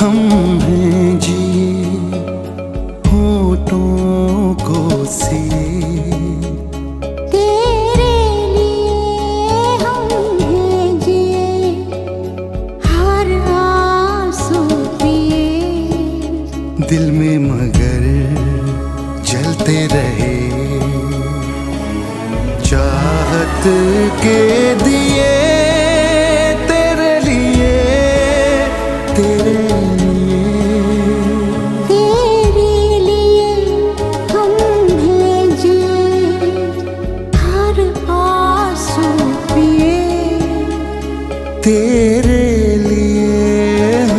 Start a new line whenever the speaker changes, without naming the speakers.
हम हैं जिए होठों को सिए,
तेरे लिए हम हैं जिए हर आंसू पिए।
दिल में मगर जलते रहे चाहत के दिए।